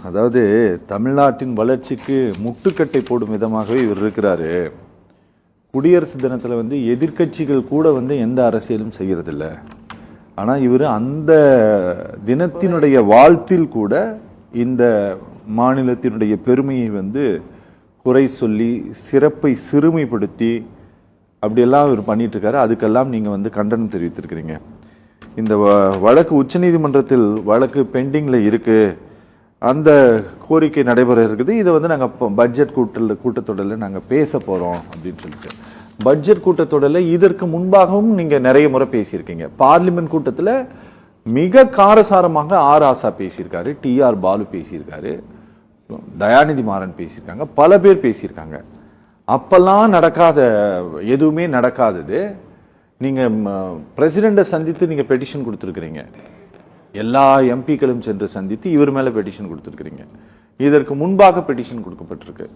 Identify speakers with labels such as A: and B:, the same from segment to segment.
A: அதாவது தமிழ்நாட்டின் வளர்ச்சிக்கு முட்டுக்கட்டை போடும் விதமாகவே இவர் இருக்கிறாரு. குடியரசு தினத்தில் எதிர்க்கட்சிகள் கூட எந்த அரசியலும் செய்யறதில்ல. ஆனால் இவர் அந்த தினத்தினுடைய வாழ்த்தில் கூட இந்த மாநிலத்தினுடைய பெருமையை குறை சொல்லி சிறப்பை சிறுமைப்படுத்தி அப்படியெல்லாம் இவர் பண்ணிட்டு இருக்காரு. அதுக்கெல்லாம் நீங்கள் கண்டனம் தெரிவித்திருக்கிறீங்க. இந்த வழக்கு உச்சநீதிமன்றத்தில் வழக்கு பெண்டிங்கில் இருக்கு, அந்த கோரிக்கை நடைபெற இருக்குது. இதை நாங்கள் பட்ஜெட் கூட்டத்தொடரில் நாங்கள் பேச போகிறோம் அப்படின்னு சொல்லிட்டு பட்ஜெட் கூட்டத்தொடரில் இதற்கு முன்பாகவும் நீங்கள் நிறைய முறை பேசியிருக்கீங்க. பார்லிமெண்ட் கூட்டத்தில் மிக காரசாரமாக ஆர் ஆசா பேசியிருக்காரு, டிஆர் பாலு பேசியிருக்காரு, தயாநிதி மாறன் பேசியிருக்காங்க, பல பேர் பேசியிருக்காங்க. அப்பெல்லாம் நடக்காத எதுவுமே நடக்காதது. நீங்கள் பிரசிடெண்ட்டை சந்தித்து நீங்கள் பெட்டிஷன் கொடுத்துருக்கிறீங்க. எல்லா எம்பிக்களும் சென்று சந்தித்து இவர் மேல பெட்டிஷன் கொடுத்துருக்கிறீங்க. இதற்கு முன்பாக பெட்டிஷன் கொடுக்கப்பட்டிருக்கு.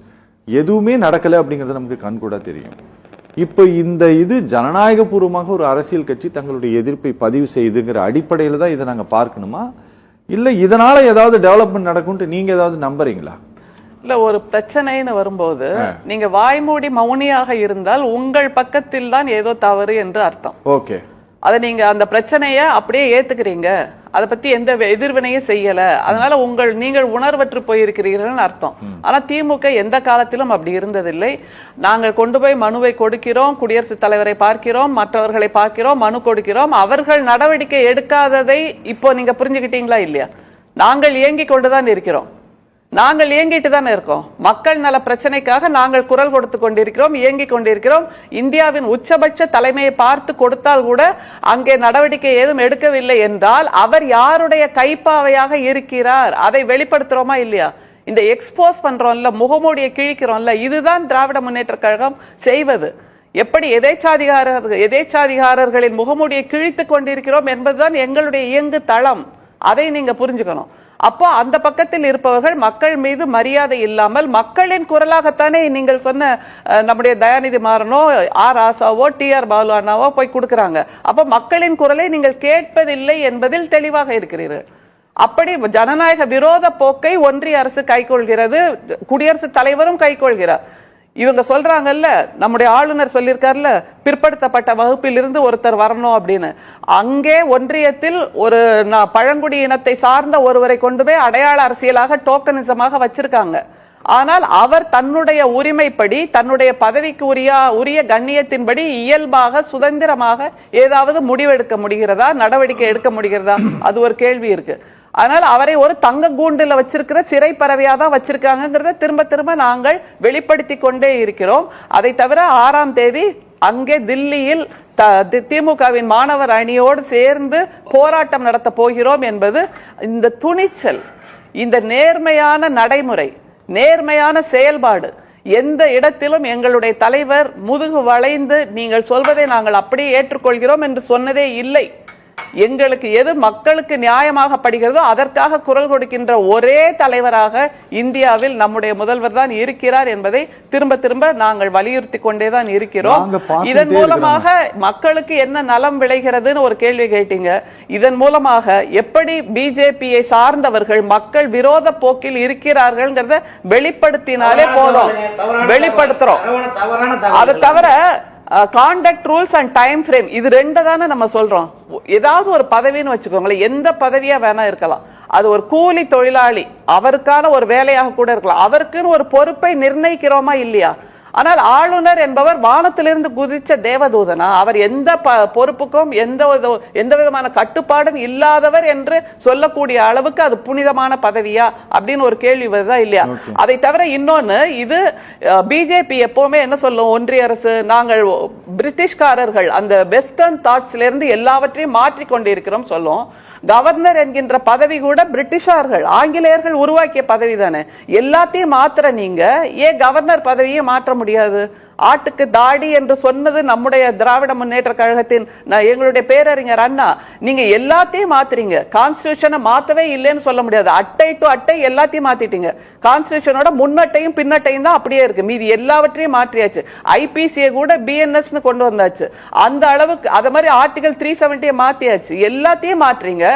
A: எதுவுமே நடக்கல அப்படிங்கிறது நமக்கு கண்கூடா தெரியும். இப்ப இது ஜனநாயக பூர்வமாக ஒரு அரசியல் கட்சி தங்களுடைய எதிர்ப்பை பதிவு செய்துங்கிற அடிப்படையில தான் இதை நாங்க பார்க்கணுமா, இல்ல இதனால ஏதாவது டெவலப்மெண்ட் நடக்கும்னு நீங்க ஏதாவது நம்புறீங்களா?
B: இல்ல, ஒரு பிரச்சனைன்னு வரும்போது நீங்க வாய்மூடி மௌனியாக இருந்தால் உங்கள் பக்கத்தில் தான் ஏதோ தவறு என்று அர்த்தம்.
A: ஓகே,
B: அதை நீங்க அந்த பிரச்சனைய அப்படியே ஏத்துக்கிறீங்க, அதை பத்தி எந்த எதிர்வினையும் செய்யல, அதனால நீங்கள் உணர்வற்று போயிருக்கிறீர்கள் அர்த்தம். ஆனா திமுக எந்த காலத்திலும் அப்படி இருந்ததில்லை. நாங்கள் கொண்டு போய் மனுவை கொடுக்கிறோம், குடியரசுத் தலைவரை பார்க்கிறோம், மற்றவர்களை பார்க்கிறோம், மனு கொடுக்கிறோம். அவர்கள் நடவடிக்கை எடுக்காததை இப்போ நீங்க புரிஞ்சுக்கிட்டீங்களா இல்லையா? நாங்கள் இயங்கிக் கொண்டுதான் இருக்கிறோம். நாங்கள் இயங்கிட்டு தானே இருக்கோம். மக்கள் நல பிரச்சனைக்காக நாங்கள் குரல் கொடுத்து கொண்டிருக்கிறோம், இயங்கிக் கொண்டிருக்கிறோம். இந்தியாவின் உச்சபட்ச தலைமையை பார்த்து கொடுத்தால் கூட அங்கே நடவடிக்கை ஏதும் எடுக்கவில்லை என்றால் அவர் யாருடைய கைப்பாவையாக இருக்கிறார், அதை வெளிப்படுத்துறோமா இல்லையா? இந்த எக்ஸ்போஸ் பண்றோம்ல, முகமூடியை கிழிக்கிறோம்ல, இதுதான் திராவிட முன்னேற்ற கழகம் செய்வது. எப்படி எதேச்சாதிகாரர்களின் முகமூடியை கிழித்துக் கொண்டிருக்கிறோம் என்பதுதான் எங்களுடைய இயங்கு தளம். அதை நீங்க புரிஞ்சுக்கணும். அப்போ அந்த பக்கத்தில் இருப்பவர்கள் மக்கள் மீது மரியாதை இல்லாமல் மக்களின் குரலாகத்தானே நீங்கள் சொன்ன நம்முடைய தயாநிதி மாறனோ ஆர் ஆசாவோ டிஆர் பாலு அண்ணாவோ போய் கொடுக்கறாங்க. அப்போ மக்களின் குரலை நீங்கள் கேட்பதில்லை என்பதில் தெளிவாக இருக்கிறீர்கள். அப்படி ஜனநாயக விரோத போக்கை ஒன்றிய அரசு கைக்கொள்கிறது, குடியரசுத் தலைவரும் கைக்கொள்கிறார். இவங்க சொல்றாங்கல்ல, நம்முடைய ஆளுநர் சொல்லியிருக்காருல்ல, பிற்படுத்தப்பட்ட வகுப்பில் இருந்து ஒருத்தர் வரணும் அப்படின்னு. அங்கே ஒன்றியத்தில் ஒரு பழங்குடி இனத்தை சார்ந்த ஒருவரை கொண்டு போய் அடையாள அரசியலாக டோக்கனிசமாக வச்சிருக்காங்க. ஆனால் அவர் தன்னுடைய உரிமைப்படி, தன்னுடைய பதவிக்கு உரிய கண்ணியத்தின்படி இயல்பாக சுதந்திரமாக ஏதாவது முடிவெடுக்க முடிகிறதா, நடவடிக்கை எடுக்க முடிகிறதா? அது ஒரு கேள்வி இருக்கு. ஆனால் அவரை ஒரு தங்க கூண்டுல வச்சிருக்கிற சிறை பறவையாதான் வச்சிருக்காங்கிறத திரும்ப திரும்ப நாங்கள் வெளிப்படுத்தி கொண்டே இருக்கிறோம். அதை தவிர 6ஆம் தேதி அங்கே தில்லியில் திமுகவின் மாணவர் அணியோடு சேர்ந்து போராட்டம் நடத்த போகிறோம் என்பது இந்த துணிச்சல், இந்த நேர்மையான நடைமுறை, நேர்மையான செயல்பாடு. எந்த இடத்திலும் எங்களுடைய தலைவர் முதுகு வளைந்து நீங்கள் சொல்வதை நாங்கள் அப்படியே ஏற்றுக்கொள்கிறோம் என்று சொன்னதே இல்லை. எங்களுக்கு எது மக்களுக்கு நியாயமாக படுகிறதோ அதற்காக குரல் கொடுக்கின்ற ஒரே தலைவராக இந்தியாவில் நம்முடைய முதல்வர் தான் இருக்கிறார் என்பதை திரும்ப திரும்ப நாங்கள் வலியுறுத்தி கொண்டேதான் இருக்கிறோம். இதன் மூலமாக மக்களுக்கு என்ன நலம் விளைகிறதுன்னு ஒரு கேள்வி கேட்டீங்க. இதன் மூலமாக எப்படி பிஜேபியை சார்ந்தவர்கள் மக்கள் விரோத போக்கில் இருக்கிறார்கள் வெளிப்படுத்தினாலே போதும். வெளிப்படுத்துறோம். அதை தவிர contact rules and time frame, இது ரெண்டு தானே நம்ம சொல்றோம். ஏதாவது ஒரு பதவின்னு வச்சுக்கோங்களேன், எந்த பதவியா வேணா இருக்கலாம், அது ஒரு கூலி தொழிலாளி, அவருக்கான ஒரு வேலையாக கூட இருக்கலாம், அவருக்குன்னு ஒரு பொறுப்பை நிர்ணயிக்கிறோமா இல்லையா? ஆனால் ஆளுநர் என்பவர் வானத்திலிருந்து குதிச்ச தேவதூதனா? அவர் எந்த பொறுப்புக்கும் எந்த விதமான கட்டுப்பாடும் இல்லாதவர் என்று சொல்லக்கூடிய அளவுக்கு அது புனிதமான பதவியா அப்படின்னு ஒரு கேள்வி வருதா இல்லையா? அதை தவிர இன்னொன்னு, இது பிஜேபி எப்பவுமே என்ன சொல்லும், ஒன்றிய அரசு நாங்கள் பிரிட்டிஷ்காரர்கள் அந்த வெஸ்டர்ன் தாட்ஸ்ல இருந்து எல்லாவற்றையும் மாற்றிக் கொண்டிருக்கிறோம் சொல்லும். கவர்னர் என்கின்ற பதவி கூட பிரிட்டிஷார்கள் ஆங்கிலேயர்கள் உருவாக்கிய பதவி தானே. எல்லாத்தையும் மாத்திர நீங்க ஏன் கவர்னர் பதவியை மாற்ற முடியாது? ஆட்டுக்கு தாடி என்று சொன்னது நம்முடைய திராவிட முன்னேற்ற கழகத்தின் எங்களுடைய பேரறிஞர் அண்ணா. நீங்க எல்லாத்தையும் மாத்துறீங்க. கான்ஸ்டிடியூஷனை மாத்தவே இல்லைன்னு சொல்ல முடியாது. அட்டை டு அட்டை எல்லாத்தையும் மாத்திட்டீங்க. கான்ஸ்டிடியூஷனோட முன்னட்டையும் பின்னட்டையும் தான் அப்படியே இருக்கு. மீதி எல்லாவற்றையும் மாற்றியாச்சு. ஐபிசியை கூட பிஎன்எஸ் கொண்டு வந்தாச்சு. அந்த அளவுக்கு அத மாதிரி ஆர்டிகல் 370 மாத்தியாச்சு. எல்லாத்தையும் மாற்றீங்க.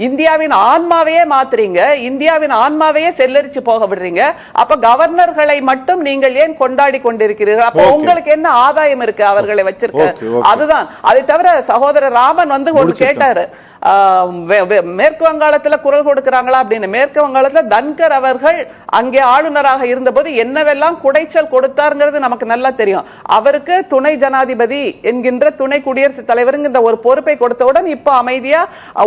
B: இந்தியாவின் ஆன்மாவையே மாத்துறீங்க. இந்தியாவின் ஆன்மாவையே செல்லரிச்சு போக விடுறீங்க. அப்ப கவர்னர்களை மட்டும் நீங்கள் ஏன் கொண்டாடி கொண்டிருக்கிறீர்கள்? அப்ப உங்களுக்கு என்ன ஆதாயம் இருக்கு அவர்களை வச்சிருக்க? அதுதான். அதை தவிர சகோதரர் ராமன் ஒன்று கேட்டாரு, மேற்கு வங்காளத்துல குரல் கொடுக்கிறாங்களா அப்படின்னு. மேற்கு வங்காளத்துல தன்கர் அவர்கள் அங்கே ஆளுநராக இருந்தபோது என்னவெல்லாம் குடைச்சல் கொடுத்தாருங்கிறது நமக்கு நல்லா தெரியும். அவருக்கு துணை ஜனாதிபதி என்கின்ற துணை குடியரசுத் தலைவர் ஒரு பொறுப்பை கொடுத்தவுடன் இப்ப அமைதியா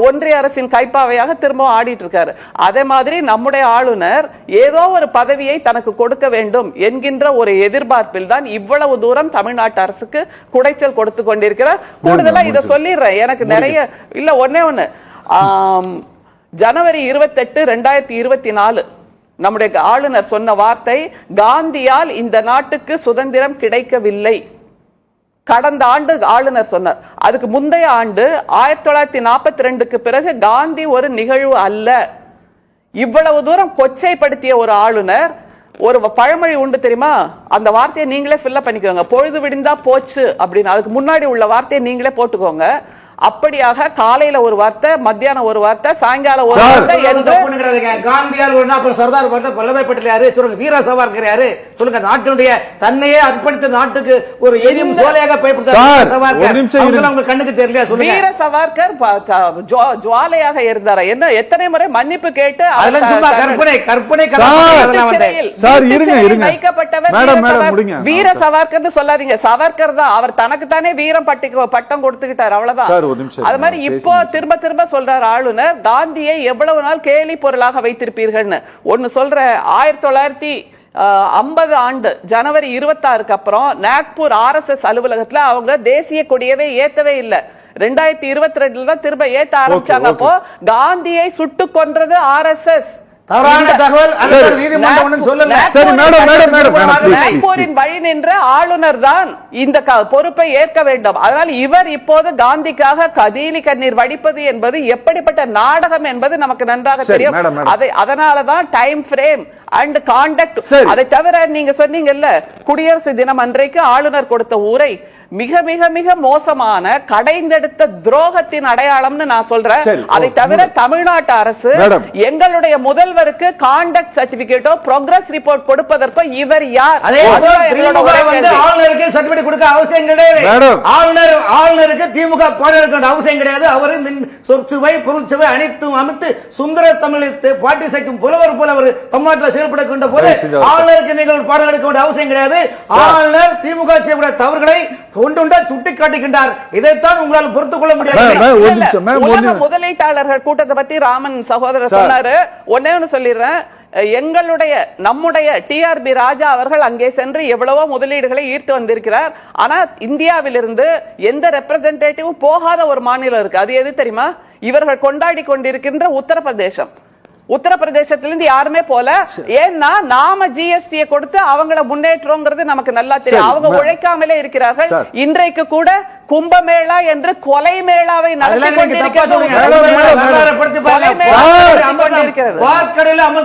B: ஒன்றிய அரசின் கைப்பாவையாக திரும்ப ஆடிட்டு இருக்காரு. அதே மாதிரி நம்முடைய ஆளுநர் ஏதோ ஒரு பதவியை தனக்கு கொடுக்க வேண்டும் என்கின்ற ஒரு எதிர்பார்ப்பில் தான் இவ்வளவு தூரம் தமிழ்நாட்டு அரசுக்கு குடைச்சல் கொடுத்து கொண்டிருக்கிறார். கூடுதலா இதை சொல்லிடுறேன், எனக்கு நிறைய இல்ல ஒன்னே ஜனவரி 28, 2024 நம்முடைய ஆளுநர் சொன்ன வார்த்தை, காந்தியால் இந்த நாட்டுக்கு சுதந்திரம் கிடைக்கவில்லை. கடந்த ஆண்டு ஆளுநர் சொன்னார். அதுக்கு முந்தைய ஆண்டு 1942க்கு பிறகு காந்தி ஒரு நிகழ்வு அல்ல. இவ்வளவு தூரம் கொச்சைப்படுத்திய ஒரு ஆளுநர், ஒரு பழமொழி உண்டு தெரியுமா, அந்த வார்த்தையை நீங்களே ஃபில் பண்ணிக்கோங்க, பொழுது விடிந்தா போச்சு அப்படின்னு. அதுக்கு முன்னாடி உள்ள வார்த்தையை நீங்களே போட்டுக்கோங்க. அப்படியாக காலையில ஒரு வார்த்தை, மத்தியானம் ஒரு வார்த்தை, சாயங்காலம் ஒரு வார்த்தை என்று
C: காந்தியால் அப்புறம் சர்தார் வல்லபாய் பட்டேல் யாரு சொல்லுங்க, வீர சவார்கர் யாரு சொல்லுங்க, நாட்டினுடைய தன்னையே அர்ப்பணித்த நாட்டுக்கு ஒரு எரியும் சோலையாக பயன்படுத்த கண்ணுக்கு தெரியலையா சொல்லுங்க.
B: வீர சவார்கர் ஜுவாலையாக இருந்தாரா? என்ன எத்தனை முறை மன்னிப்பு கேட்டு
C: சும்மா கற்பனை கற்பனை
B: வைக்கப்பட்டவர் வீர சவார்கர் சொல்லாதீங்க. சவார்கர் தான், அவர் தனக்கு தானே வீரம் பட்டம் கொடுத்துக்கிட்டார், அவ்வளவுதான். அது மாதிரி இப்போ திரும்ப திரும்ப சொல்றார் ஆளுநர், காந்தியை எவ்வளவு நாள் கேலி பொருளாக வைத்திருப்பீர்கள்னு. ஒன்னு சொல்ற, 1950 ஆண்டு ஜனவரி 26க்கு அப்புறம் நாக்பூர் RSS அலுவலகத்துல அவங்க தேசிய கொடியவே ஏத்தவே இல்லை. 2022 தான் திரும்ப ஏத்த ஆரம்பிச்சாங்க. அப்போ காந்தியை சுட்டு கொன்றது RSS.
C: தவறான தகவல். நீதிமன்றம் சொல்லல.
B: நாக்பூரின் வழி நின்ற ஆளுநர் தான் இந்த பொறுப்பை ஏற்க வேண்டும். அதனால் இவர் இப்போது காந்திக்காக கதீலி கண்ணீர் வடிப்பது என்பது எப்படிப்பட்ட நாடகம் என்பது நமக்கு நன்றாக தெரியும். அதனாலதான் டைம் பிரேம் அண்ட் கான்டக்ட். அதை தவிர நீங்க சொன்னீங்கல்ல, குடியரசு தினம் அன்றைக்கு ஆளுநர் கொடுத்த உரை மிக மிக மிக மோசமான கடைந்தெடுத்த துரோகத்தின் அடையாளம்னு நான் சொல்றேன். அதை தவிர தமிழ்நாட்டு அரசு எங்களுடைய முதல்வருக்கு கான்டக்ட் சர்டிபிகேட்டோ ப்ரோக்ரஸ் ரிப்போர்ட் கொடுப்பதற்கோ இவர் யார்?
C: ஆளுநருக்கு சர்டிபிகேட் கொடுக்க அவசியம் கிடையாது. ஆளுநருக்கு திமுக பாட அவசியம் கிடையாது. அவர் சொற்சுவை பொருள்சுவை அனைத்தும் அமைத்து சுந்தர தமிழை பாட்டி சைக்கும் புலவர் போல அவர் தமிழ்நாட்டில் செயல்படுகின்ற போது ஆளுநருக்கு நீங்கள் பாடம் எடுக்க வேண்டிய அவசியம் கிடையாது. ஆளுநர் திமுக செய்யக்கூடிய தவறுகளை ஒன்றுண்டா சுட்டி காட்டுகின்றார். இதைத்தான் உங்களால் பொறுத்துக் கொள்ள முடியாது.
B: முதலீட்டாளர்கள் கூட்டத்தை பத்தி ராமன் சகோதரர் சொன்னாரு. ஒன்னே ஒன்னு சொல்லிடுறேன், நம்முடைய டிஆர்பி ராஜா அவர்கள் அங்கே சென்று எவ்வளவோ முதலீடுகளை ஈர்த்து வந்திருக்கிறார். ஆனா இந்தியாவிலிருந்து எந்த ரெப்ரசன்டேட்டிவும் போகாத ஒரு மாநிலம் இருக்கு. அது எது தெரியுமா? இவர்கள் கொண்டாடி கொண்டிருக்கின்ற உத்தரப்பிரதேசம். உத்தரப்பிரதேசத்திலிருந்து யாருமே போல. ஏன்னா நாம ஜிஎஸ்டி கொடுத்து அவங்கள முன்னேற்றோங்கிறது நமக்கு நல்லா தெரியும். அவங்க உழைக்காமலே இருக்கிறார்கள். இன்றைக்கு கூட கும்பமேளா என்று கொலை மேளாவை நடத்தி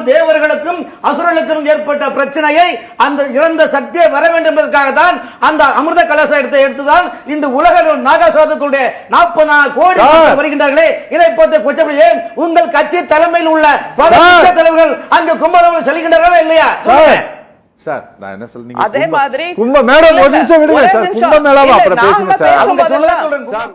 C: தேவர்களுக்கும் அசுரர்களுக்கும் ஏற்பட்ட பிரச்சனையை அந்த இழந்த சக்தியை வர வேண்டும் என்பதற்காக தான் அந்த அமிர்த கலசத்தை எடுத்துதான் இன்று உலக நாகாசாதத்துடைய 40 கோடி வருகின்றார்களே. இதை போட்டு ஏன் உங்கள் கட்சி தலைமையில் உள்ள தலைவர்கள் அங்கு கும்பமேளா செல்கின்றார்களா இல்லையா?
A: சார் நான் என்ன சொல்றீங்க?
B: அதே மாதிரி
A: கும்பமேளா ஒரு நிமிஷம் விடுங்க சார். கும்பமேளாவை அப்புறம் பேசுங்க சார்.